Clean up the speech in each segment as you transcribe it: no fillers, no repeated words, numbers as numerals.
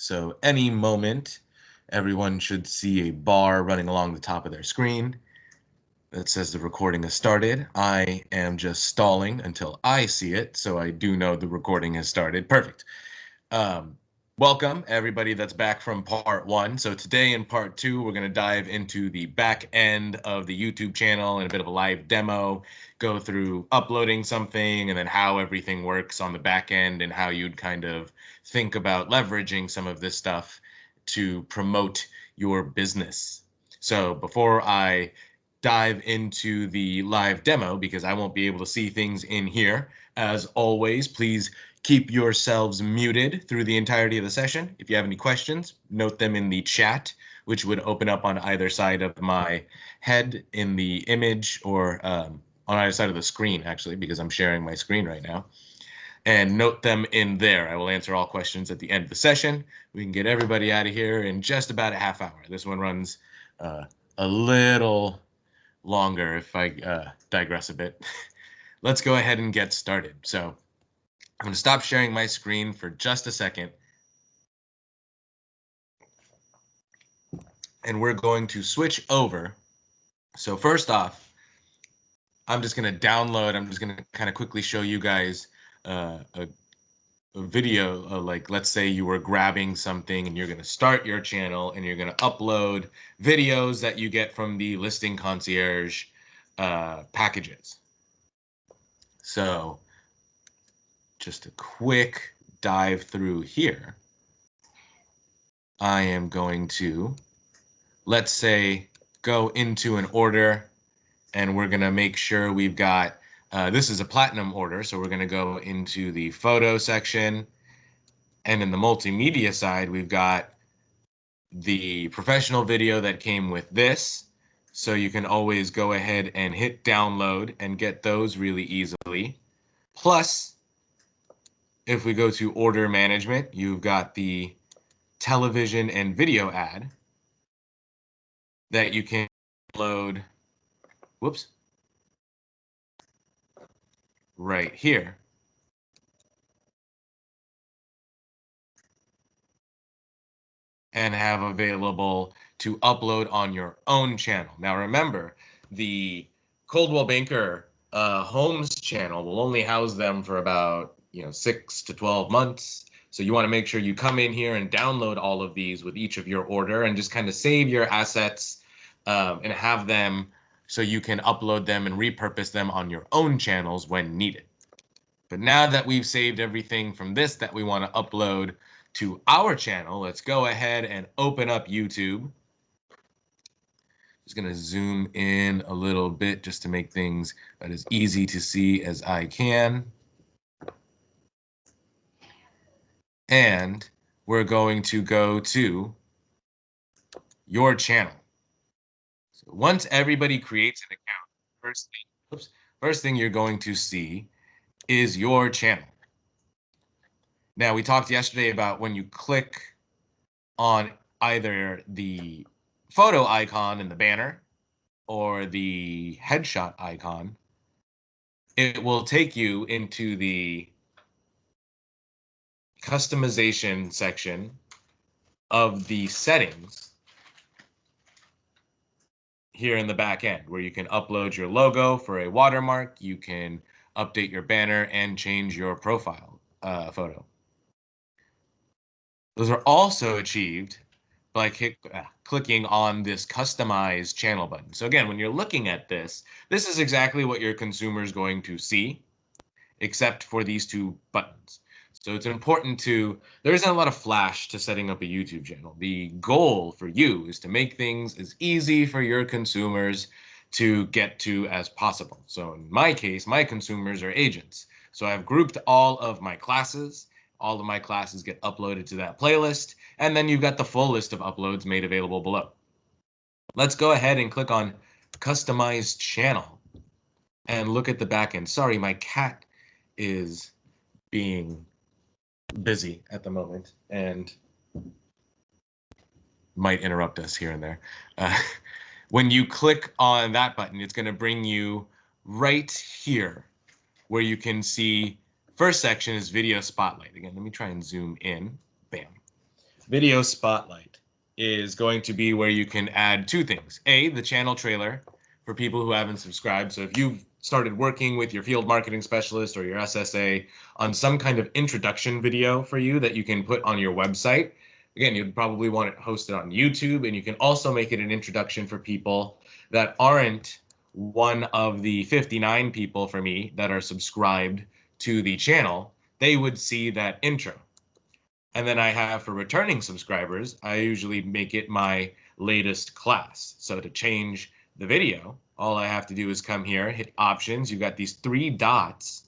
So any moment, everyone should see a bar running along the top of their screen that says the recording has started. I am just stalling until I see it, so I do know the recording has started. Perfect. Welcome, everybody that's back from part one. So today in part two, we're going to dive into the back end of the YouTube channel and a bit of a live demo, go through uploading something and then how everything works on the back end and how you'd kind of think about leveraging some of this stuff to promote your business. So before I dive into the live demo, because I won't be able to see things in here, as always, please keep yourselves muted through the entirety of the session. If you have any questions, note them in the chat, which would open up on either side of my head in the image or on either side of the screen, actually, because I'm sharing my screen right now. And note them in there. I will answer all questions at the end of the session. We can get everybody out of here in just about a half hour. This one runs a little longer if I digress a bit. Let's go ahead and get started. So I'm going to stop sharing my screen for just a second. And we're going to switch over. So first off, I'm just going to download. I'm just going to kind of quickly show you guys a video. Like, let's say you were grabbing something and you're going to start your channel and you're going to upload videos that you get from the Listing Concierge packages. So just a quick dive through here. I am going to, let's say, go into an order and we're going to make sure we've got, this is a platinum order. So we're going to go into the photo section, and in the multimedia side, we've got the professional video that came with this. So you can always go ahead and hit download and get those really easily. Plus, if we go to order management, you've got the television and video ad that you can load, whoops, right here. And have available to upload on your own channel. Now remember, the Coldwell Banker Homes channel will only house them for about 6 to 12 months. So you want to make sure you come in here and download all of these with each of your order and just kind of save your assets and have them so you can upload them and repurpose them on your own channels when needed. But now that we've saved everything from this that we want to upload to our channel, let's go ahead and open up YouTube. Just going to zoom in a little bit just to make things as easy to see as I can. And we're going to go to your channel. So once everybody creates an account, first thing you're going to see is your channel. Now, we talked yesterday about when you click on either the photo icon in the banner or the headshot icon, it will take you into the customization section of the settings here in the back end, where you can upload your logo for a watermark, you can update your banner and change your profile photo. Those are also achieved by clicking on this customize channel button. So again, when you're looking at this, this is exactly what your consumer is going to see, except for these two buttons. So it's important there isn't a lot of flash to setting up a YouTube channel. The goal for you is to make things as easy for your consumers to get to as possible. So in my case, my consumers are agents. So I've grouped all of my classes. All of my classes get uploaded to that playlist, and then you've got the full list of uploads made available below. Let's go ahead and click on Customize Channel and look at the back end. Sorry, my cat is being busy at the moment and might interrupt us here and there. When you click on that button, it's going to bring you right here where you can see first section is video spotlight. Again, let me try and zoom in. Bam. Video Spotlight is going to be where you can add two things. A, the channel trailer for people who haven't subscribed. So if you've started working with your field marketing specialist or your SSA on some kind of introduction video for you that you can put on your website, again, you'd probably want it hosted on YouTube, and you can also make it an introduction for people that aren't one of the 59 people for me that are subscribed to the channel. They would see that intro. And then I have for returning subscribers, I usually make it my latest class. So to change the video, all I have to do is come here, hit options. You've got these three dots.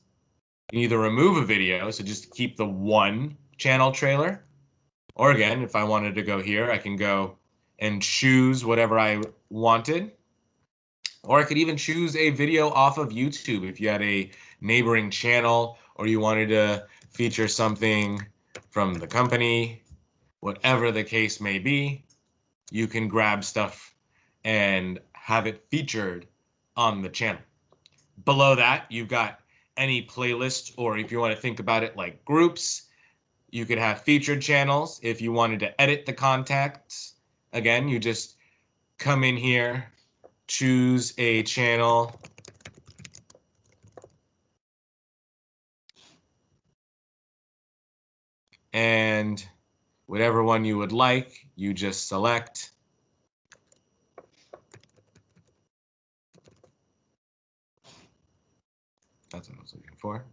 You can either remove a video, so just keep the one channel trailer. Or again, if I wanted to go here, I can go and choose whatever I wanted. Or I could even choose a video off of YouTube if you had a neighboring channel or you wanted to feature something from the company, whatever the case may be, you can grab stuff and have it featured on the channel. Below that, you've got any playlists, or if you want to think about it like groups, you could have featured channels. If you wanted to edit the contacts, again, you just come in here, choose a channel, and whatever one you would like, you just select. That's what I was looking for.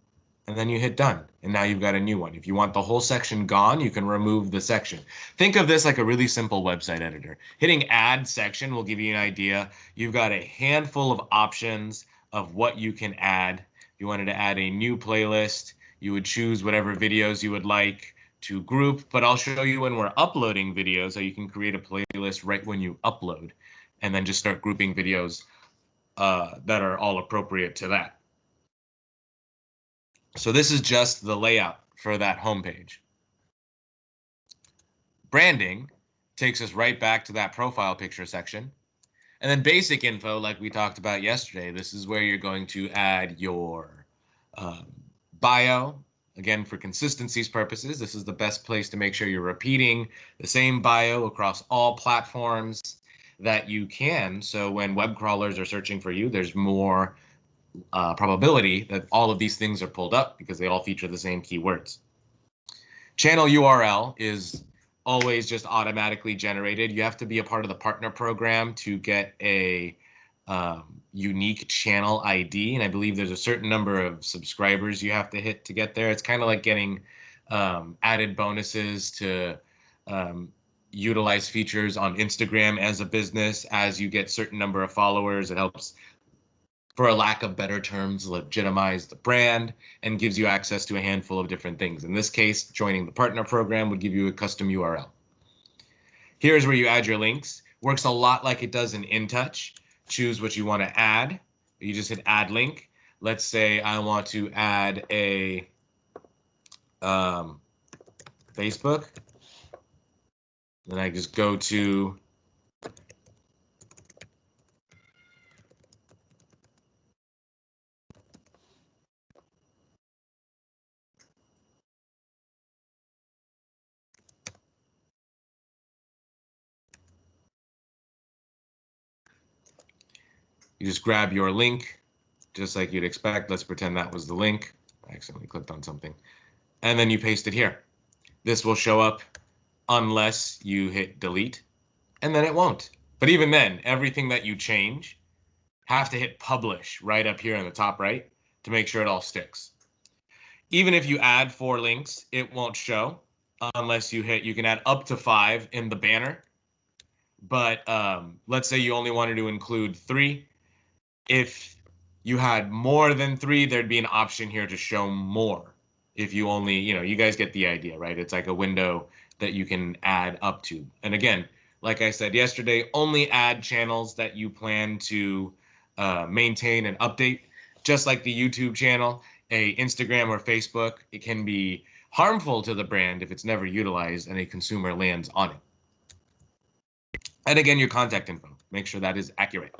And then you hit done. And now you've got a new one. If you want the whole section gone, you can remove the section. Think of this like a really simple website editor. Hitting add section will give you an idea. You've got a handful of options of what you can add. If you wanted to add a new playlist, you would choose whatever videos you would like to group, but I'll show you when we're uploading videos how you can create a playlist right when you upload and then just start grouping videos that are all appropriate to that. So this is just the layout for that homepage. Branding takes us right back to that profile picture section. And then basic info, like we talked about yesterday, this is where you're going to add your bio. Again, for consistency's purposes, this is the best place to make sure you're repeating the same bio across all platforms that you can. So when web crawlers are searching for you, there's more probability that all of these things are pulled up because they all feature the same keywords. Channel URL is always just automatically generated. You have to be a part of the partner program to get a unique channel ID, and I believe there's a certain number of subscribers you have to hit to get there. It's kind of like getting added bonuses to utilize features on Instagram as a business. As you get certain number of followers, it helps, for a lack of better terms, legitimize the brand and gives you access to a handful of different things. In this case, joining the partner program would give you a custom URL. Here's where you add your links. Works a lot like it does in InTouch. Choose what you want to add. You just hit add link. Let's say I want to add a Facebook. Then I just go to you just grab your link, just like you'd expect. Let's pretend that was the link. I accidentally clicked on something. And then you paste it here. This will show up unless you hit delete, and then it won't. But even then, everything that you change, have to hit publish right up here in the top right to make sure it all sticks. Even if you add 4 links, it won't show unless you can add up to 5 in the banner. But let's say you only wanted to include 3. If you had more than 3, there'd be an option here to show more. If you only, you guys get the idea, right? It's like a window that you can add up to. And again, like I said yesterday, only add channels that you plan to maintain and update. Just like the YouTube channel, a Instagram or Facebook, it can be harmful to the brand if it's never utilized and a consumer lands on it. And again, your contact info, make sure that is accurate.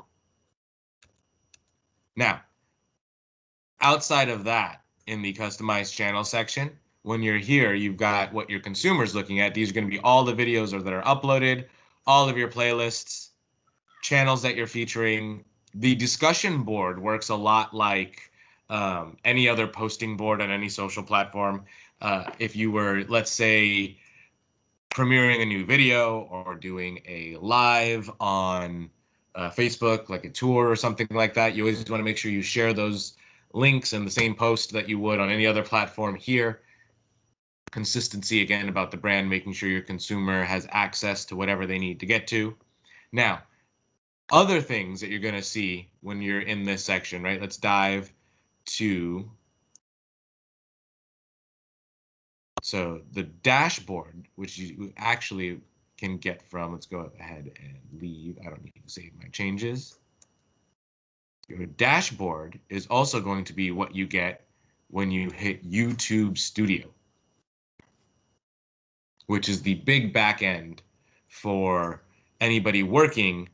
Now, outside of that, in the customized channel section, when you're here, you've got what your consumer's looking at. These are going to be all the videos that are uploaded, all of your playlists, channels that you're featuring. The discussion board works a lot like any other posting board on any social platform. If you were, let's say, premiering a new video or doing a live on Facebook, like a tour or something like that, you always want to make sure you share those links in the same post that you would on any other platform here. Consistency, again, about the brand, making sure your consumer has access to whatever they need to get to. Now, other things that you're going to see when you're in this section, right? Let's dive to, so the dashboard, which you actually can get from, let's go ahead and leave. I don't need to save my changes. Your dashboard is also going to be what you get when you hit YouTube Studio, which is the big back end for anybody working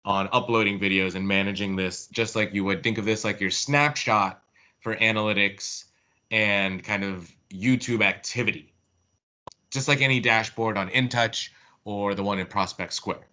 on uploading videos and managing this, just like you would think of this like your snapshot for analytics and kind of YouTube activity, just like any dashboard on InTouch or the one in Prospect Square.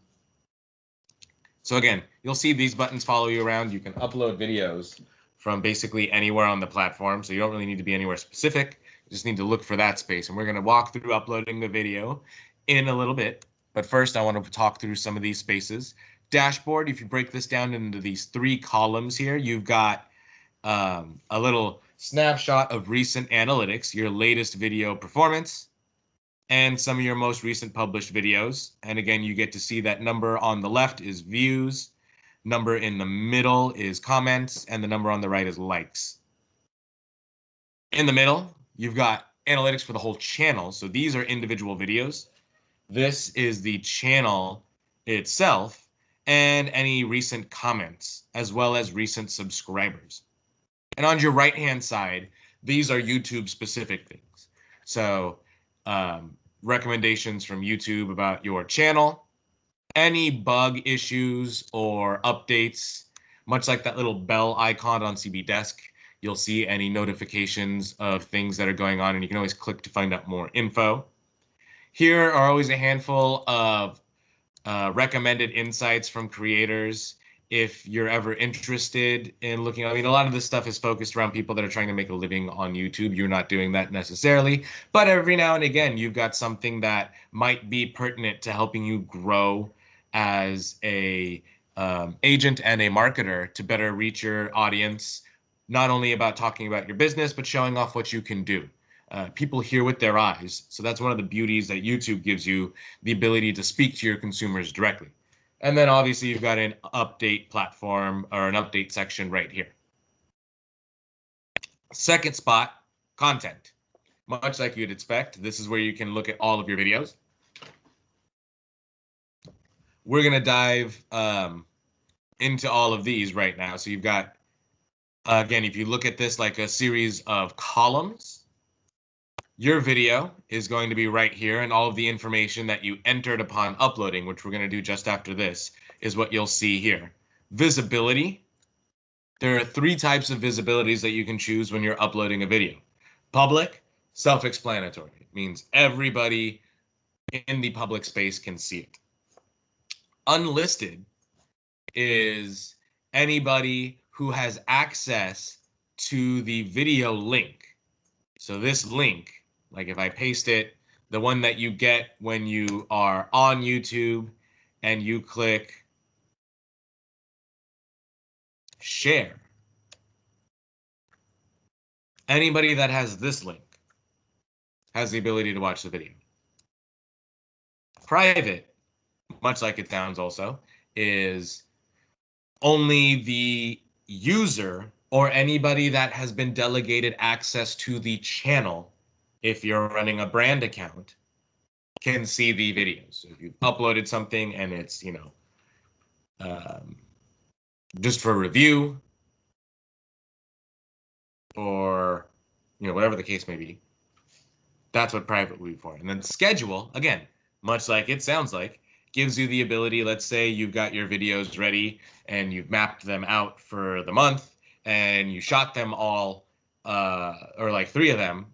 So again, you'll see these buttons follow you around. You can upload videos from basically anywhere on the platform, so you don't really need to be anywhere specific. You just need to look for that space. And we're going to walk through uploading the video in a little bit. But first, I want to talk through some of these spaces. Dashboard, if you break this down into these 3 columns here, you've got a little snapshot of recent analytics, your latest video performance, and some of your most recent published videos. And again, you get to see that number on the left is views, number in the middle is comments, and the number on the right is likes. In the middle, you've got analytics for the whole channel. So these are individual videos. This is the channel itself and any recent comments, as well as recent subscribers. And on your right-hand side, these are YouTube specific things. So recommendations from YouTube about your channel, any bug issues or updates, much like that little bell icon on CB Desk, you'll see any notifications of things that are going on, and you can always click to find out more info. Here are always a handful of recommended insights from creators. If you're ever interested in looking, I mean, a lot of this stuff is focused around people that are trying to make a living on YouTube. You're not doing that necessarily, but every now and again, you've got something that might be pertinent to helping you grow as a agent and a marketer to better reach your audience, not only about talking about your business, but showing off what you can do. People hear with their eyes. So that's one of the beauties that YouTube gives you, the ability to speak to your consumers directly. And then obviously you've got an update platform or an update section right here. Second spot, content. Much like you'd expect, this is where you can look at all of your videos. We're going to dive into all of these right now. So you've got, again, if you look at this like a series of columns, your video is going to be right here, and all of the information that you entered upon uploading, which we're going to do just after this, is what you'll see here. Visibility. There are 3 types of visibilities that you can choose when you're uploading a video. Public, self-explanatory. It means everybody in the public space can see it. Unlisted is anybody who has access to the video link. So this link, like if I paste it, the one that you get when you are on YouTube and you click share, anybody that has this link has the ability to watch the video. Private, much like it sounds also, is only the user or anybody that has been delegated access to the channel, if you're running a brand account, can see the videos. So if you've uploaded something and it's, you know, just for review or, you know, whatever the case may be, that's what private would be for. And then schedule, again, much like it sounds like, gives you the ability, let's say you've got your videos ready and you've mapped them out for the month and you shot them all, or like 3 of them,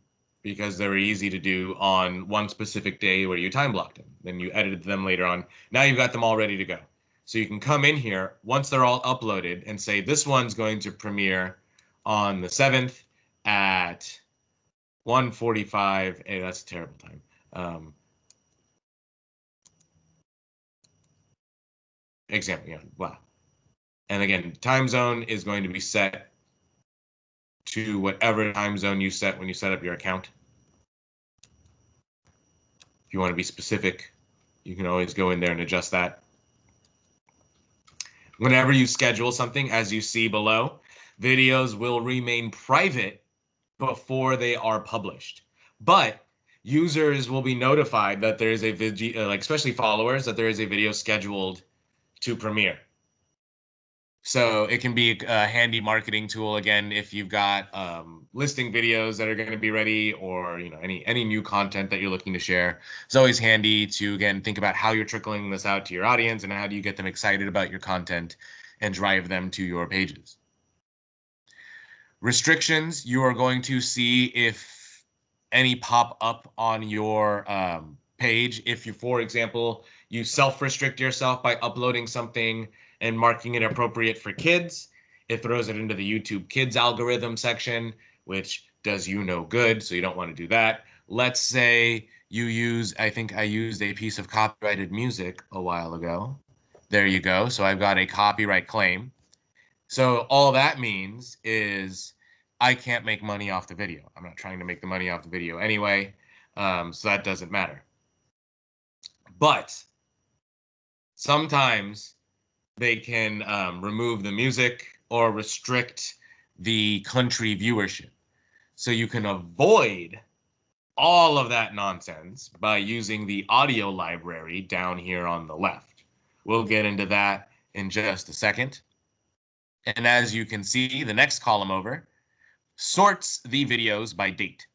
because they were easy to do on one specific day where you time blocked them. Then you edited them later on. Now you've got them all ready to go. So you can come in here once they're all uploaded and say this one's going to premiere on the 7th at 1:45. Hey, that's a terrible time. Example, yeah, wow. And again, time zone is going to be set to whatever time zone you set when you set up your account. If you want to be specific, you can always go in there and adjust that. Whenever you schedule something, as you see below, videos will remain private before they are published. But users will be notified that there is a video, like especially followers, that there is a video scheduled to premiere. So it can be a handy marketing tool, again, if you've got listing videos that are going to be ready, or any new content that you're looking to share. It's always handy to, again, think about how you're trickling this out to your audience and how do you get them excited about your content and drive them to your pages. Restrictions, you are going to see if any pop up on your page. If you, for example, you self-restrict yourself by uploading something and marking it appropriate for kids, it throws it into the YouTube Kids algorithm section, which does you no good, so you don't want to do that. Let's say you use, I think I used a piece of copyrighted music a while ago. There you go. So I've got a copyright claim. So all that means is I can't make money off the video. I'm not trying to make the money off the video anyway, so that doesn't matter. But sometimes they can remove the music or restrict the country viewership. So you can avoid all of that nonsense by using the audio library down here on the left. We'll get into that in just a second. And as you can see, the next column over sorts the videos by date.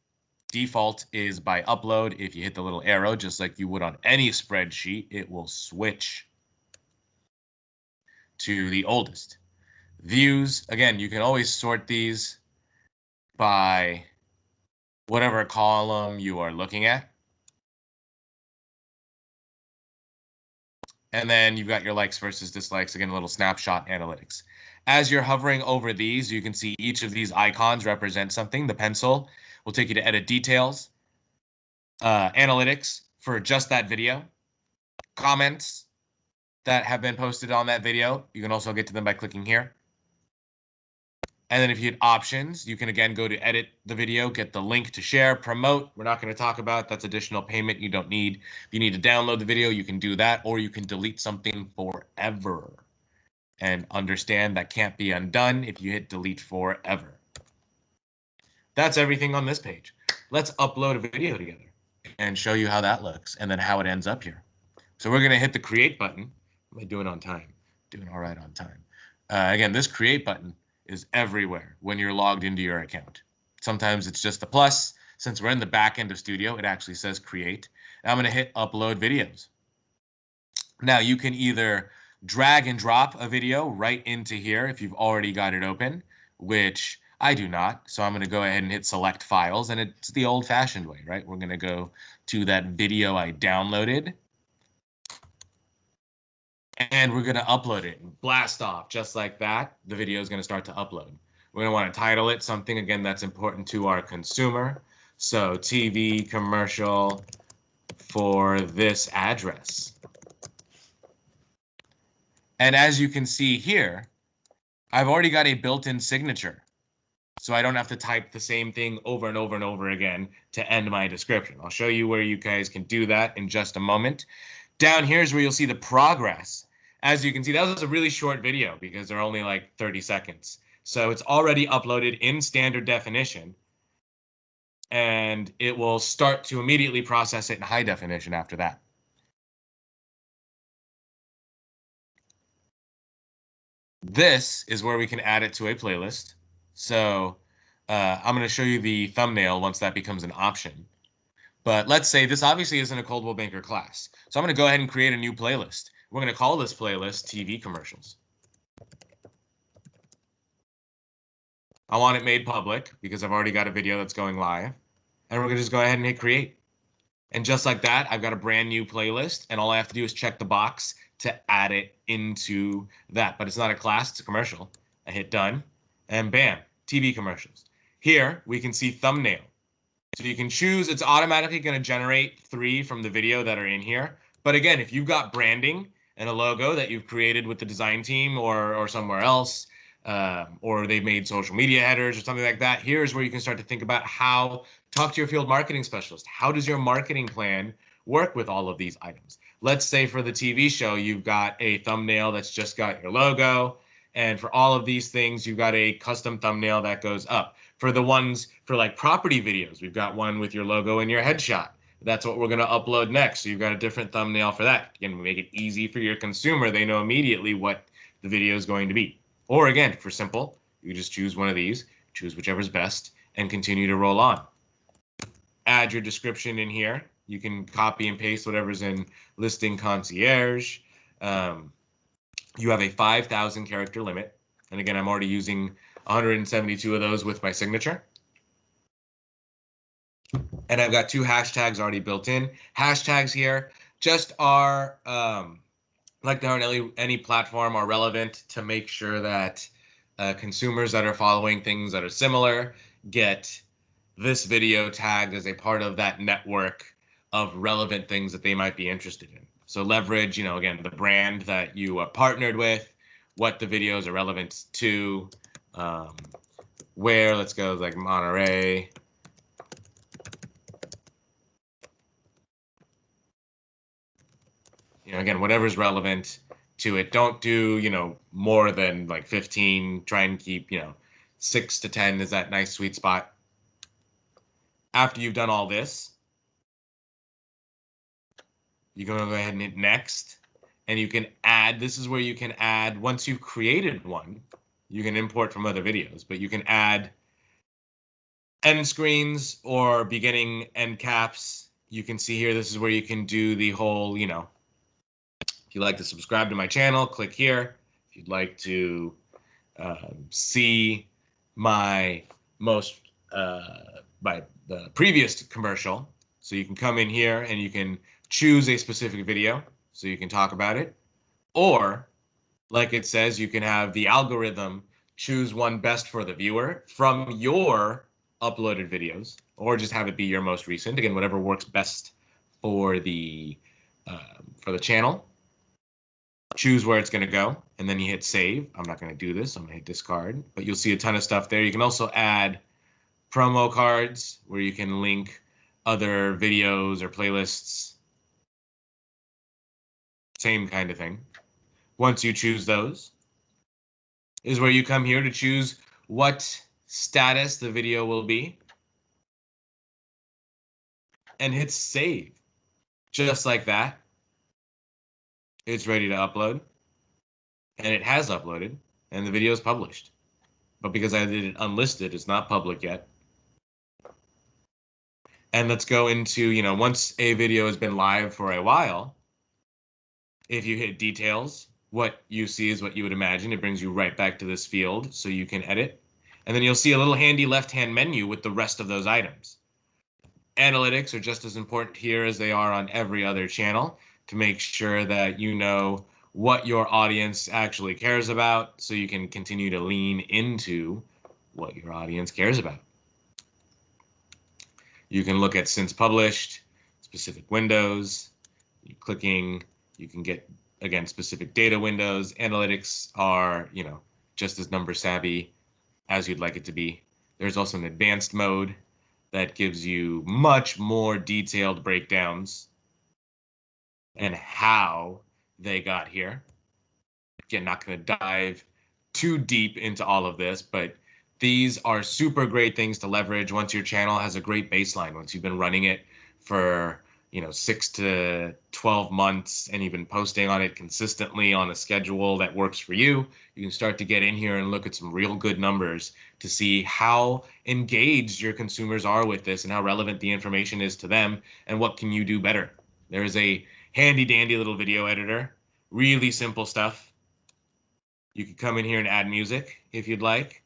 Default is by upload. If you hit the little arrow, just like you would on any spreadsheet, it will switch to the oldest. Views, again, you can always sort these by whatever column you are looking at. And then you've got your likes versus dislikes, again, a little snapshot analytics. As you're hovering over these, you can see each of these icons represent something. The pencil will take you to edit details, analytics for just that video, comments that have been posted on that video. You can also get to them by clicking here. And then if you hit options, you can again go to edit the video, get the link to share, promote. We're not going to talk about, that's additional payment you don't need. If you need to download the video, you can do that, or you can delete something forever. And understand that can't be undone if you hit delete forever. That's everything on this page. Let's upload a video together and show you how that looks and then how it ends up here. So we're going to hit the create button. Am I doing on time? Doing all right on time. Again, this create button is everywhere when you're logged into your account. Sometimes it's just the plus. Since we're in the back end of Studio, it actually says create. And I'm going to hit upload videos. Now you can either drag and drop a video right into here if you've already got it open, which I do not. So I'm going to go ahead and hit select files, and it's the old-fashioned way, right? We're going to go to that video I downloaded, and we're going to upload it and blast off just like that. The video is going to start to upload. We're going to want to title it something, again, that's important to our consumer. So TV commercial for this address. And as you can see here, I've already got a built-in signature. So I don't have to type the same thing over and over and over again to end my description. I'll show you where you guys can do that in just a moment. Down here is where you'll see the progress. As you can see, that was a really short video because they're only like 30 seconds. So it's already uploaded in standard definition, and it will start to immediately process it in high definition after that. This is where we can add it to a playlist. So I'm going to show you the thumbnail once that becomes an option. But let's say this obviously isn't a Coldwell Banker class. So I'm going to go ahead and create a new playlist. We're going to call this playlist TV commercials. I want it made public because I've already got a video that's going live. And we're gonna just go ahead and hit create. And just like that, I've got a brand new playlist, and all I have to do is check the box to add it into that. But it's not a class, it's a commercial. I hit done, and bam, TV commercials. Here, we can see thumbnail. So you can choose, it's automatically going to generate 3 from the video that are in here. But again, if you've got branding and a logo that you've created with the design team or somewhere else, or they've made social media headers or something like that, here's where you can start to think about how, talk to your field marketing specialist. How does your marketing plan work with all of these items? Let's say for the TV show, you've got a thumbnail that's just got your logo. And for all of these things, you've got a custom thumbnail that goes up. For the ones for like property videos, we've got one with your logo and your headshot. That's what we're going to upload next. So you've got a different thumbnail for that. Again, make it easy for your consumer. They know immediately what the video is going to be. Or again, for simple, you just choose one of these, choose whichever's best, and continue to roll on. Add your description in here. You can copy and paste whatever's in listing concierge. You have a 5,000 character limit. And again, I'm already using 172 of those with my signature. And I've got 2 hashtags already built in. Hashtags here just are, like they are on any platform, are relevant to make sure that consumers that are following things that are similar get this video tagged as a part of that network of relevant things that they might be interested in. So leverage, again, the brand that you are partnered with, what the videos are relevant to, where, let's go like Monterey. Again, whatever's relevant to it. Don't do, more than like 15. Try and keep, 6 to 10 is that nice sweet spot. After you've done all this, you're going to go ahead and hit next. And you can add, this is where you can add, once you've created one, you can import from other videos, but you can add end screens or beginning end caps. You can see here, this is where you can do the whole, if you'd like to subscribe to my channel, click here. If you'd like to see my most, the previous commercial, so you can come in here and you can choose a specific video so you can talk about it. Or, like it says, you can have the algorithm choose one best for the viewer from your uploaded videos, or just have it be your most recent. Again, whatever works best for the channel. Choose where it's going to go, and then you hit save. I'm not going to do this. I'm going to hit discard, but you'll see a ton of stuff there. You can also add promo cards where you can link other videos or playlists. Same kind of thing. Once you choose those, is where you come here to choose what status the video will be and hit save. Just like that, it's ready to upload, and it has uploaded, and the video is published. But because I did it unlisted, it's not public yet. And let's go into, once a video has been live for a while, if you hit details, what you see is what you would imagine. It brings you right back to this field so you can edit. And then you'll see a little handy left-hand menu with the rest of those items. Analytics are just as important here as they are on every other channel to make sure that you know what your audience actually cares about so you can continue to lean into what your audience cares about. You can look at since published, specific windows, clicking, you can get, again, specific data windows. Analytics are, just as number savvy as you'd like it to be. There's also an advanced mode that gives you much more detailed breakdowns and how they got here. Again, not going to dive too deep into all of this, but these are super great things to leverage once your channel has a great baseline, once you've been running it for 6 to 12 months and you've been posting on it consistently on a schedule that works for you. You can start to get in here and look at some real good numbers to see how engaged your consumers are with this and how relevant the information is to them and what can you do better. There's a handy dandy little video editor, really simple stuff. You could come in here and add music if you'd like.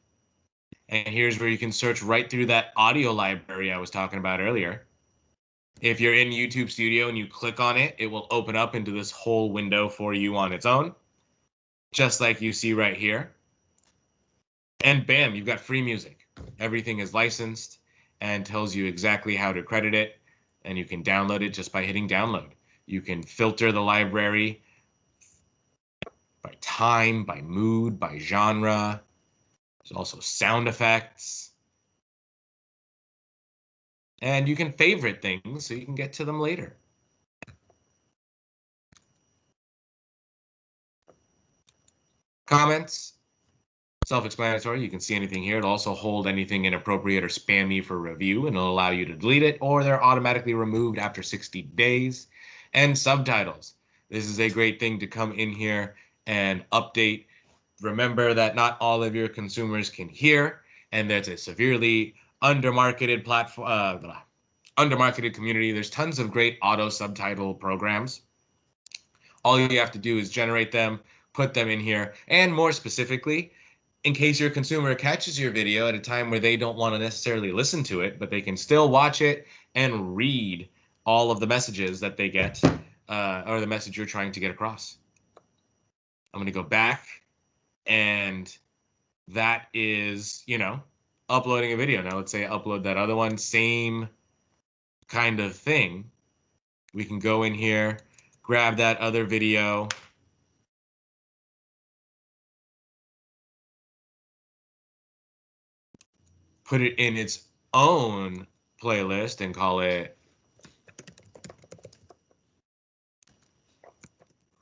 And here's where you can search right through that audio library I was talking about earlier. If you're in YouTube Studio and you click on it, it will open up into this whole window for you on its own, just like you see right here. And bam, you've got free music. Everything is licensed and tells you exactly how to credit it, and you can download it just by hitting download. You can filter the library by time, by mood, by genre. There's also sound effects. And you can favorite things so you can get to them later. Comments, self-explanatory. You can see anything here. It'll also hold anything inappropriate or spammy for review, and it'll allow you to delete it, or they're automatically removed after 60 days. And subtitles. This is a great thing to come in here and update. Remember that not all of your consumers can hear, and that's a severely undermarketed platform, undermarketed community. There's tons of great auto subtitle programs. All you have to do is generate them, put them in here, and more specifically, in case your consumer catches your video at a time where they don't want to necessarily listen to it, but they can still watch it and read all of the messages that they get, or the message you're trying to get across. I'm going to go back, and that is, uploading a video. Now let's say I upload that other one, same kind of thing. We can go in here, grab that other video, put it in its own playlist and call it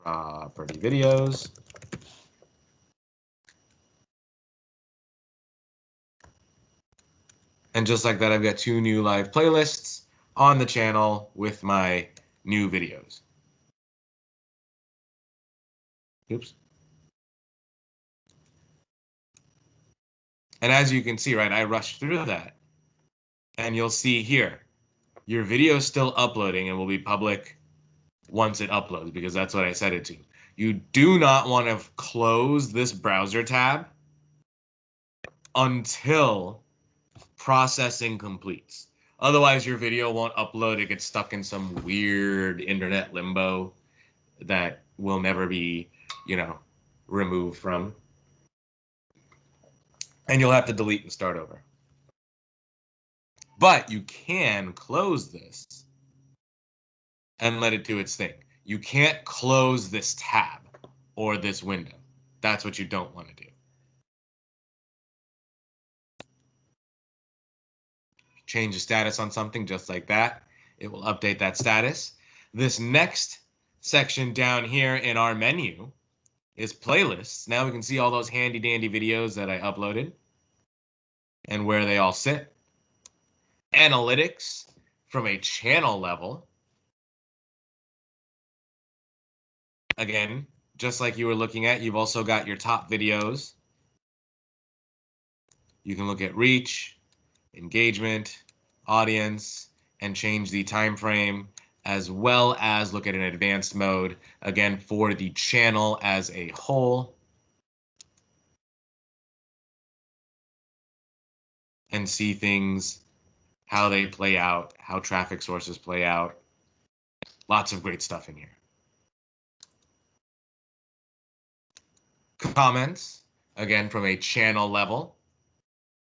property videos. And just like that, I've got 2 new live playlists on the channel with my new videos. Oops. And as you can see, right, I rushed through that. And you'll see here, your video is still uploading and will be public once it uploads, because that's what I set it to. You do not want to close this browser tab until processing completes. Otherwise, your video won't upload. It gets stuck in some weird internet limbo that will never be, removed from. And you'll have to delete and start over. But you can close this and let it do its thing. You can't close this tab or this window. That's what you don't want to do. Change the status on something just like that. It will update that status. This next section down here in our menu is playlists. Now we can see all those handy dandy videos that I uploaded and where they all sit. Analytics from a channel level. Again, just like you were looking at, you've also got your top videos. You can look at reach, engagement, audience, and change the time frame, as well as look at an advanced mode, again, for the channel as a whole. And see things, how they play out, how traffic sources play out. Lots of great stuff in here. Comments, again, from a channel level,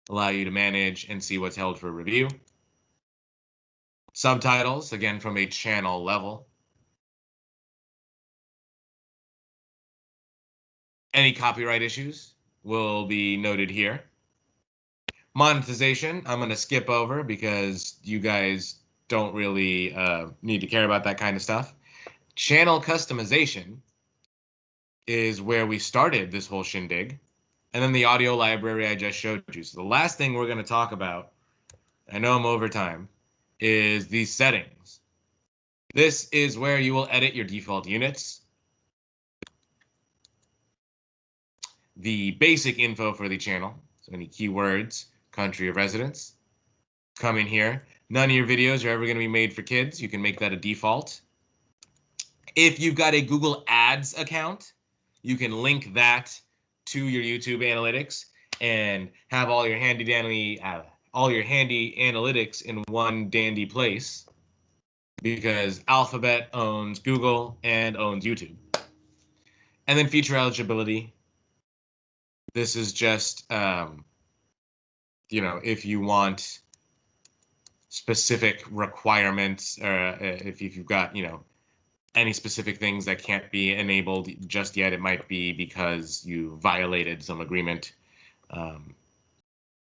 allow you to manage and see what's held for review. Subtitles, again, from a channel level. Any copyright issues will be noted here. Monetization, I'm going to skip over because you guys don't really need to care about that kind of stuff. Channel customization is where we started this whole shindig. And then the audio library I just showed you. So the last thing we're going to talk about, I know I'm over time, is these settings. This is where you will edit your default units. The basic info for the channel, so any keywords, country of residence, come in here. None of your videos are ever going to be made for kids. You can make that a default. If you've got a Google Ads account, you can link that to your YouTube analytics. and have all your handy analytics in one dandy place, because Alphabet owns Google and owns YouTube. And then feature eligibility. This is just, if you want specific requirements, or if you've got, any specific things that can't be enabled just yet, it might be because you violated some agreement.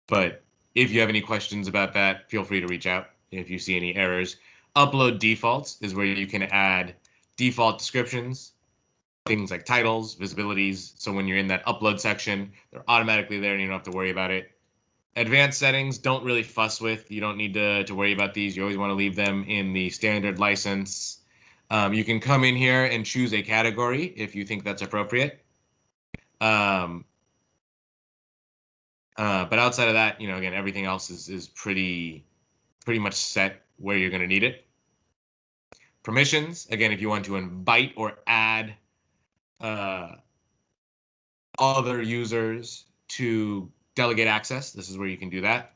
But if you have any questions about that, feel free to reach out if you see any errors. Upload defaults is where you can add default descriptions, things like titles, visibilities. So when you're in that upload section, they're automatically there and you don't have to worry about it. Advanced settings, don't really fuss with. You don't need to worry about these. You always want to leave them in the standard license. You can come in here and choose a category if you think that's appropriate. But outside of that, again, everything else is pretty much set where you're going to need it. Permissions, again, if you want to invite or add other users to delegate access, this is where you can do that.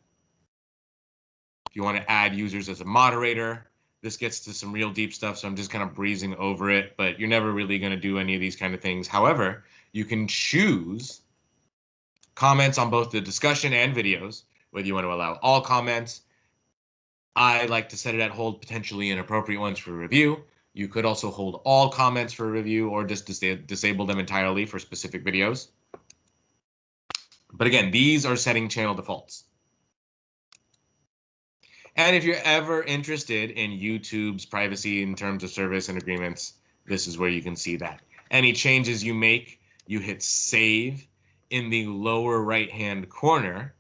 If you want to add users as a moderator, this gets to some real deep stuff, so I'm just kind of breezing over it, but you're never really going to do any of these kind of things. However, you can choose comments on both the discussion and videos, whether you want to allow all comments. I like to set it at hold potentially inappropriate ones for review. You could also hold all comments for review or just disable them entirely for specific videos. But again, these are setting channel defaults. And if you're ever interested in YouTube's privacy in terms of service and agreements, this is where you can see that. Any changes you make, you hit save in the lower right-hand corner.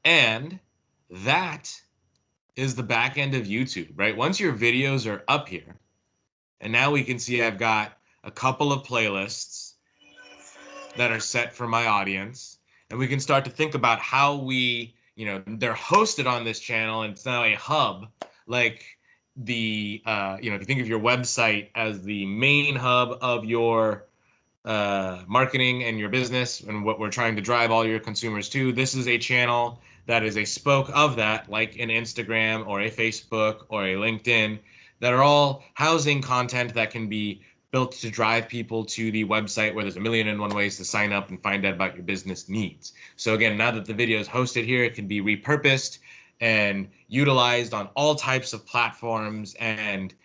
And that is the back end of YouTube, right? Once your videos are up here, and now we can see I've got a couple of playlists that are set for my audience, and we can start to think about how we, they're hosted on this channel, and it's now a hub, like the, if you think of your website as the main hub of your marketing and your business and what we're trying to drive all your consumers to, this is a channel that is a spoke of that, like an Instagram or a Facebook or a LinkedIn, that are all housing content that can be built to drive people to the website where there's a million and one ways to sign up and find out about your business needs. So again, now that the video is hosted here, it can be repurposed and utilized on all types of platforms, and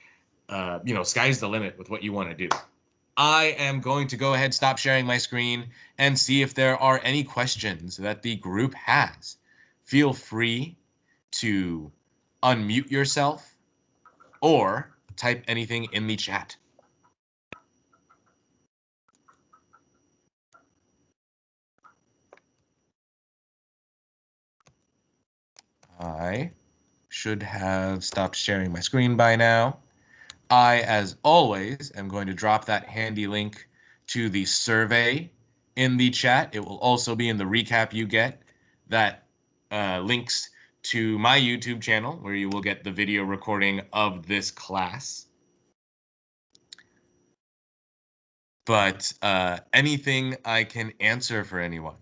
sky's the limit with what you want to do. I am going to go ahead, stop sharing my screen, and see if there are any questions that the group has. Feel free to unmute yourself or type anything in the chat. I should have stopped sharing my screen by now. I, as always, am going to drop that handy link to the survey in the chat. It will also be in the recap you get that links to my YouTube channel, where you will get the video recording of this class. But anything I can answer for anyone.